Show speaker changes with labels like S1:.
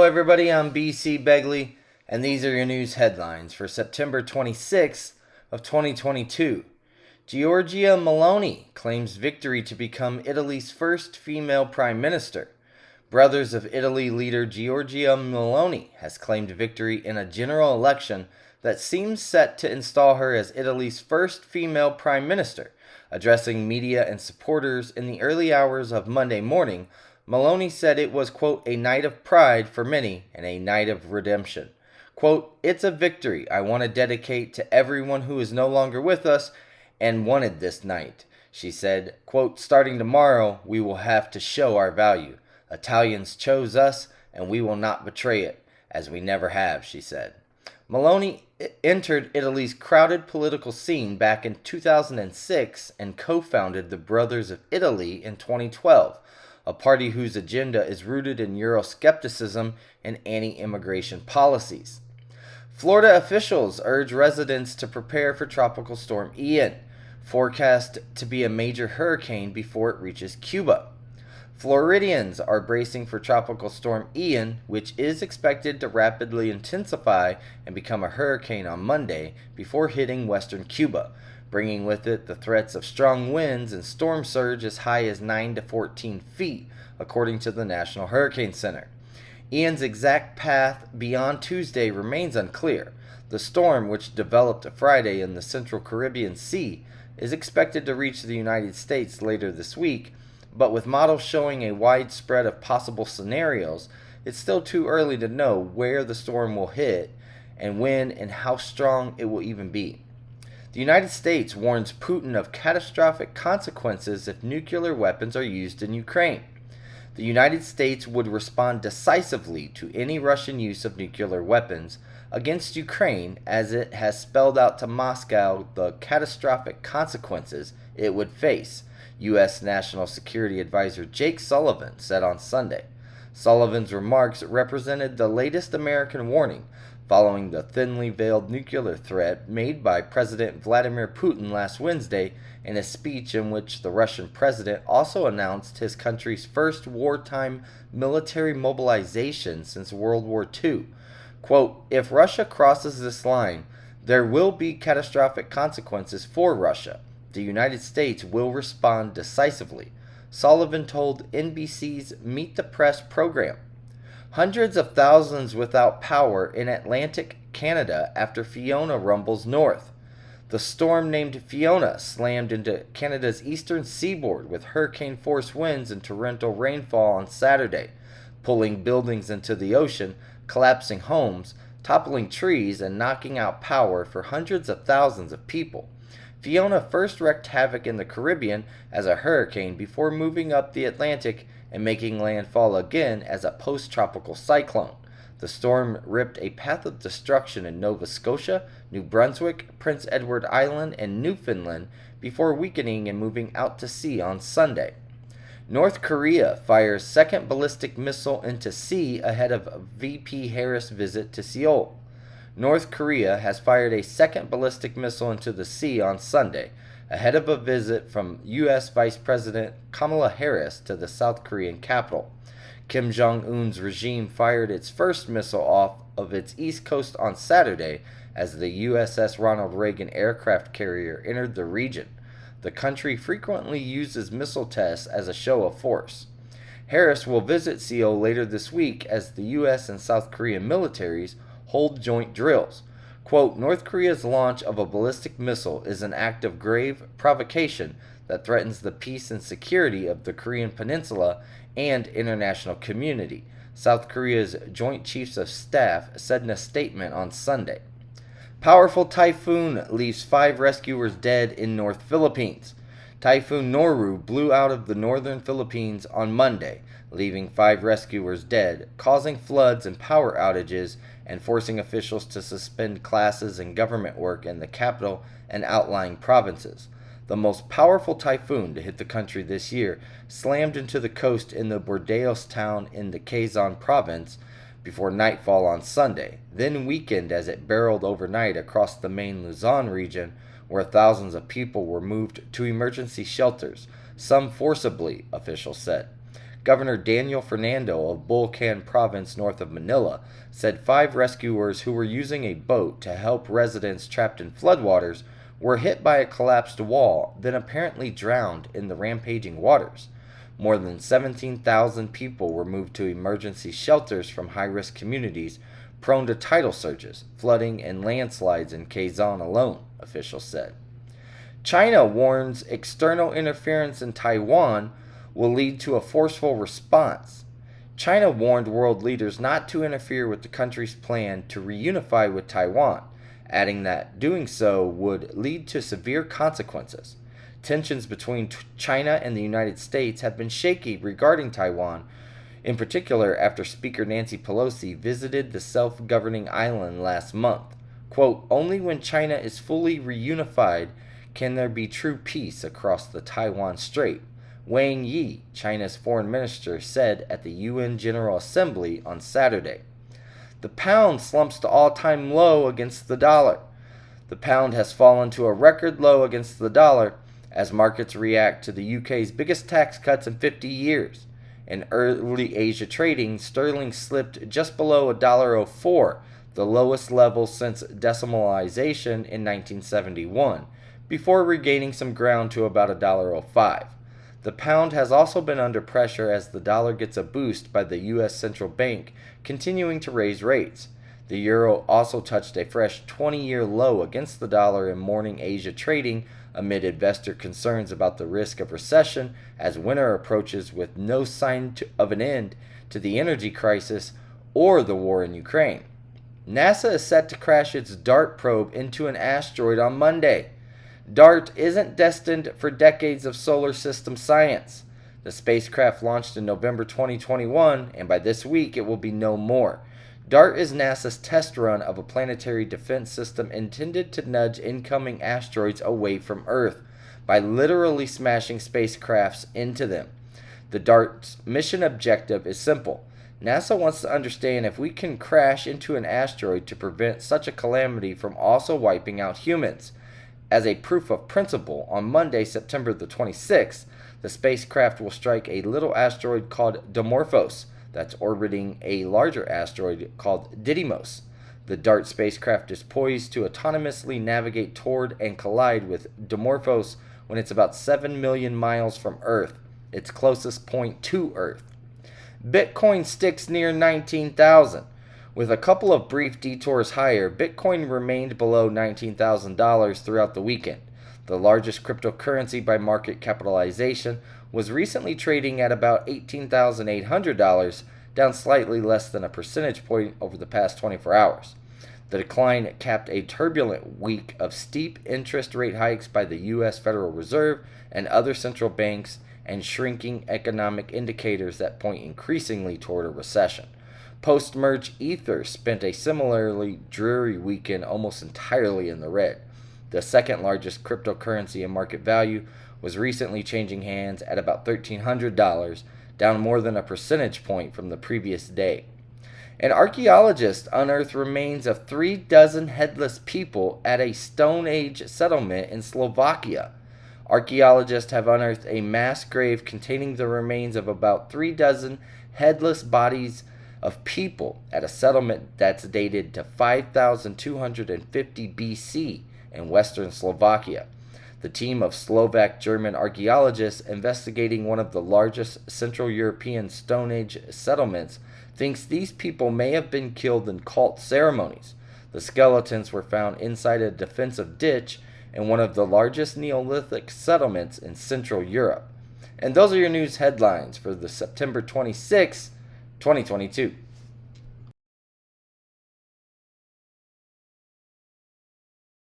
S1: everybody, I'm BC Begley, and these are your news headlines for September 26th of 2022. Giorgio Maloney claims victory to become Italy's first female prime minister. Brothers of Italy leader Giorgio Maloney has claimed victory in a general election that seems set to install her as Italy's first female prime minister. Addressing media and supporters in the early hours of Monday morning, Maloney said it was, quote, a night of pride for many and a night of redemption. Quote, it's a victory I want to dedicate to everyone who is no longer with us and wanted this night. She said, quote, starting tomorrow, we will have to show our value. Italians chose us and we will not betray it, as we never have, she said. Maloney entered Italy's crowded political scene back in 2006 and co-founded the Brothers of Italy in 2012, a party whose agenda is rooted in Euroscepticism and anti-immigration policies. Florida officials urge residents to prepare for Tropical Storm Ian, forecast to be a major hurricane before it reaches Cuba. Floridians are bracing for Tropical Storm Ian, which is expected to rapidly intensify and become a hurricane on Monday before hitting western Cuba, bringing with it the threats of strong winds and storm surge as high as 9 to 14 feet, according to the National Hurricane Center. Ian's exact path beyond Tuesday remains unclear. The storm, which developed Friday in the Central Caribbean Sea, is expected to reach the United States later this week, but with models showing a wide spread of possible scenarios, it's still too early to know where the storm will hit and when and how strong it will even be. The United States warns Putin of catastrophic consequences if nuclear weapons are used in Ukraine. The United States would respond decisively to any Russian use of nuclear weapons against Ukraine, as it has spelled out to Moscow the catastrophic consequences it would face, U.S. National Security Advisor Jake Sullivan said on Sunday. Sullivan's remarks represented the latest American warning following the thinly veiled nuclear threat made by President Vladimir Putin last Wednesday in a speech in which the Russian president also announced his country's first wartime military mobilization since World War II. Quote, if Russia crosses this line, there will be catastrophic consequences for Russia. The United States will respond decisively, Sullivan told NBC's Meet the Press program. Hundreds of thousands without power in Atlantic Canada after Fiona rumbles north. The storm named Fiona slammed into Canada's eastern seaboard with hurricane-force winds and torrential rainfall on Saturday, pulling buildings into the ocean, collapsing homes, toppling trees, and knocking out power for hundreds of thousands of people. Fiona first wreaked havoc in the Caribbean as a hurricane before moving up the Atlantic and making landfall again as a post-tropical cyclone. The storm ripped a path of destruction in Nova Scotia, New Brunswick, Prince Edward Island, and Newfoundland before weakening and moving out to sea on Sunday. North Korea fires second ballistic missile into sea ahead of VP Harris' visit to Seoul. North Korea has fired a second ballistic missile into the sea on Sunday, ahead of a visit from U.S. Vice President Kamala Harris to the South Korean capital. Kim Jong-un's regime fired its first missile off of its east coast on Saturday as the USS Ronald Reagan aircraft carrier entered the region. The country frequently uses missile tests as a show of force. Harris will visit Seoul later this week as the U.S. and South Korean militaries hold joint drills. Quote, North Korea's launch of a ballistic missile is an act of grave provocation that threatens the peace and security of the Korean peninsula and international community, South Korea's Joint Chiefs of Staff said in a statement on Sunday. Powerful typhoon leaves 5 rescuers dead in North Philippines. Typhoon Noru blew out of the northern Philippines on Monday, leaving 5 rescuers dead, causing floods and power outages, and forcing officials to suspend classes and government work in the capital and outlying provinces. The most powerful typhoon to hit the country this year slammed into the coast in the Bordeos town in the Quezon province before nightfall on Sunday, then weakened as it barreled overnight across the main Luzon region, where thousands of people were moved to emergency shelters, some forcibly, officials said. Governor Daniel Fernando of Bulacan Province north of Manila said 5 rescuers who were using a boat to help residents trapped in floodwaters were hit by a collapsed wall, then apparently drowned in the rampaging waters. More than 17,000 people were moved to emergency shelters from high-risk communities prone to tidal surges, flooding, and landslides in Quezon alone, officials said. China warns external interference in Taiwan will lead to a forceful response. China warned world leaders not to interfere with the country's plan to reunify with Taiwan, adding that doing so would lead to severe consequences. Tensions between China and the United States have been shaky regarding Taiwan, in particular after Speaker Nancy Pelosi visited the self-governing island last month. Quote, "Only when China is fully reunified can there be true peace across the Taiwan Strait," Wang Yi, China's foreign minister, said at the UN General Assembly on Saturday. The pound slumps to all-time low against the dollar. The pound has fallen to a record low against the dollar as markets react to the UK's biggest tax cuts in 50 years. In early Asia trading, sterling slipped just below $1.04, the lowest level since decimalization in 1971, before regaining some ground to about $1.05. The pound has also been under pressure as the dollar gets a boost by the U.S. Central Bank continuing to raise rates. The euro also touched a fresh 20-year low against the dollar in morning Asia trading amid investor concerns about the risk of recession as winter approaches with no sign of an end to the energy crisis or the war in Ukraine. NASA is set to crash its DART probe into an asteroid on Monday. DART isn't destined for decades of solar system science. The spacecraft launched in November 2021, and by this week it will be no more. DART is NASA's test run of a planetary defense system intended to nudge incoming asteroids away from Earth by literally smashing spacecrafts into them. The DART's mission objective is simple. NASA wants to understand if we can crash into an asteroid to prevent such a calamity from also wiping out humans. As a proof of principle, on Monday, September the 26th, the spacecraft will strike a little asteroid called Dimorphos that's orbiting a larger asteroid called Didymos. The DART spacecraft is poised to autonomously navigate toward and collide with Dimorphos when it's about 7 million miles from Earth, its closest point to Earth. Bitcoin sticks near 19,000. With a couple of brief detours higher, Bitcoin remained below $19,000 throughout the weekend. The largest cryptocurrency by market capitalization was recently trading at about $18,800, down slightly less than a percentage point over the past 24 hours. The decline capped a turbulent week of steep interest rate hikes by the U.S. Federal Reserve and other central banks and shrinking economic indicators that point increasingly toward a recession. Post-merge Ether spent a similarly dreary weekend almost entirely in the red. The second largest cryptocurrency in market value was recently changing hands at about $1,300, down more than a percentage point from the previous day. An archaeologist unearthed remains of 36 headless people at a Stone Age settlement in Slovakia. Archaeologists have unearthed a mass grave containing the remains of about 36 headless bodies of people at a settlement that's dated to 5250 BC in western Slovakia. The team of Slovak-German archaeologists investigating one of the largest Central European Stone Age settlements thinks these people may have been killed in cult ceremonies. The skeletons were found inside a defensive ditch in one of the largest Neolithic settlements in Central Europe. And those are your news headlines for the September 26, 2022.